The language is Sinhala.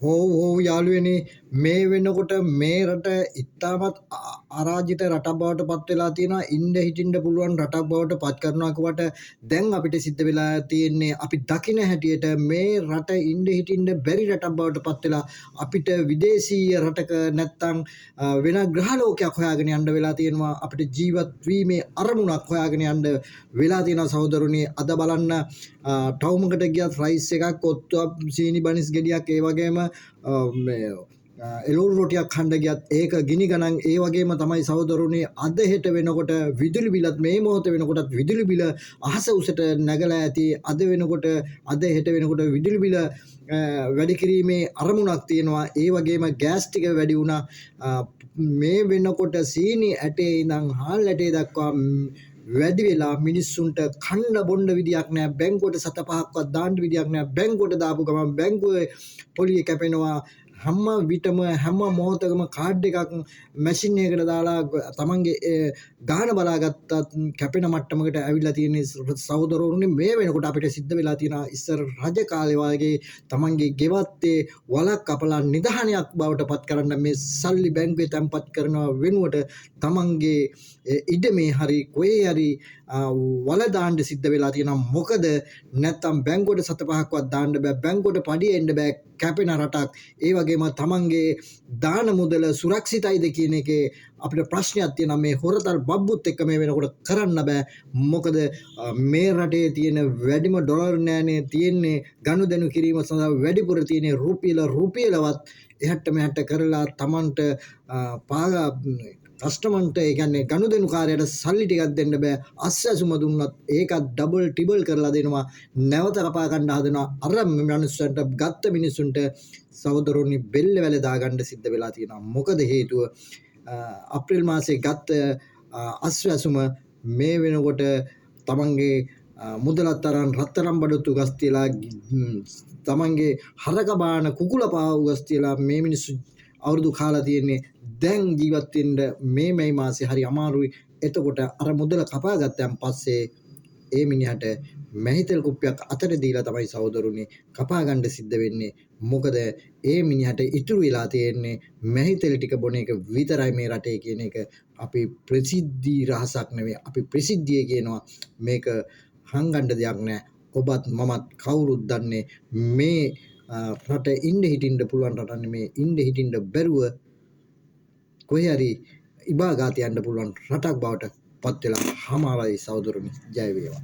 හෝ යාළුවනේ මේ වෙනකොට මේ රට ඉතාමත් අරාජිත රටක් බවට පත් වෙලා තියෙනවා. ඉන්න හිටින්න පුළුවන් රටක් බවට පත් කරනවා කොට දැන් අපිට සිද්ධ වෙලා තියෙන්නේ අපි දකින හැටියට මේ රට ඉන්න හිටින්න බැරි රටක් බවට පත් වෙලා අපිට විදේශීය රටක නැත්තම් වෙන ග්‍රහ ලෝකයක් හොයාගෙන යන්න වෙලා තියෙනවා. අපිට ජීවත් වීමේ අරමුණක් හොයාගෙන යන්න වෙලා තියෙනවා සහෝදරුනි. අද බලන්න ටවුමකට ගියත් රයිස් එකක් ඔත්තුවක් සීනි බනිස් ගෙඩියක් ඒ වගේම එළවලු රොටියක් කන්න ගියත් ඒක ගිනි ගණන් ඒ වගේම තමයි සහෝදරුනි. අද හෙට වෙනකොට විදුලි බිලත් මේ මොහොත වෙනකොටත් විදුලි බිල අහස උසට නැගලා ඇති. අද වෙනකොට අද හෙට වෙනකොට විදුලි බිල වැඩි කිරීමේ අරමුණක් තියෙනවා. ඒ වගේම ගෑස් ටික වැඩි වුණා. මේ වෙනකොට සීනි ඇටේ ඉඳන් හාල් ඇටේ දක්වා වැඩි වෙලා මිනිස්සුන්ට කන්න බොන්න විදියක් නැහැ. බැංකුවට 7-5ක්වත් දාන්න විදියක් නැහැ. බැංකුවට දාපු ගමන් බැංකුවේ පොලිය කැපෙනවා. හැම විටම හැම මොහොතකම කාඩ් එකක් මැෂින් එකකට දාලා තමන්ගේ ගාන බලාගත්තත් කැපෙන මට්ටමකට ඇවිල්ලා තියෙන සහෝදරවරුනි. මේ වෙනකොට අපිට සිද්ධ වෙලා තියෙනවා ඉස්සර රජ කාලේ වගේ තමන්ගේ ගෙවත්තේ වලක් කපලා නිධානයක් බවට පත් කරන්න මේ සල්ලි බැංකුවේ තැන්පත් කරනවා වෙනුවට තමන්ගේ ඉඩමේ හරි කොහේ හරි වල දාන්න සිද්ධ වෙලා තියෙනවා. මොකද නැත්තම් බැංකුවට 7-5ක්වත් දාන්න බෑ. බැංකුවට පඩිය එන්න බෑ. කැපෙන රටක්. ඒ වගේම තමන්ගේ දාන මුදල සුරක්ෂිතයිද කියන එකේ අපිට ප්‍රශ්නයක් තියෙනවා. මේ හොරතල් බබ්බුත් එක්ක මේ වෙනකොට කරන්න බෑ. මොකද මේ රටේ තියෙන වැඩිම ඩොලර් නෑනේ තියෙන්නේ. ගනුදෙනු කිරීම සඳහා වැඩිපුර තියෙන රුපියලවත් එහට මෙහට කරලා තමන්ට කස්ටමන්ට ඒ කියන්නේ ගනුදෙනුකාරයට සල්ලි ටිකක් දෙන්න බෑ. අස්සසුම දුන්නත් ඒකත් ඩබල් ටිබල් කරලා දෙනවා. නැවත කපා ගන්න හදනවා. අර මිනිස්සුන්ට ගත්ත මිනිස්සුන්ට සහෝදරෝනි බෙල්ල වැල දාගන්න සිද්ධ වෙලා තියෙනවා. මොකද හේතුව අප්‍රේල් මාසේ ගත්ත අස්සසුම මේ වෙනකොට තමන්ගේ මුදලත් අරන් රත්තරන් බඩතු ගස් තියලා තමන්ගේ හරක බාන කුකුල පාව ගස් තියලා මේ මිනිස්සු අවුරුදු කාලා තියෙන්නේ. දැන් ජීවත් වෙන්න මේ මාසේ හරි අමාරුයි. එතකොට අර මුදල කපා ගත්තන් පස්සේ ඒ මිනිහට මැහිතෙල් කුප්පියක් අතට දීලා තමයි සහෝදරුනි කපා ගන්න සිද්ධ වෙන්නේ. මොකද ඒ මිනිහට ඉතුරු වෙලා තියෙන්නේ මැහිතෙල් ටික බොන එක විතරයි මේ රටේ කියන එක අපි ප්‍රසිද්ධි රහසක් නෙවෙයි. අපි ප්‍රසිද්ධිය කියනවා. මේක හංගන්න දෙයක් නෑ. ඔබත් මමත් කවුරුත් දන්නේ මේ රට ඉන්න හිටින්න පුළුවන් රටක් නෙමේ. ඉන්න හිටින්න බැරුව කොහේ හරි ඉබාගාත යන්න පුළුවන් රටක් බවට පත් වෙලා හමාරයි සහෝදරනි. ජය වේවා.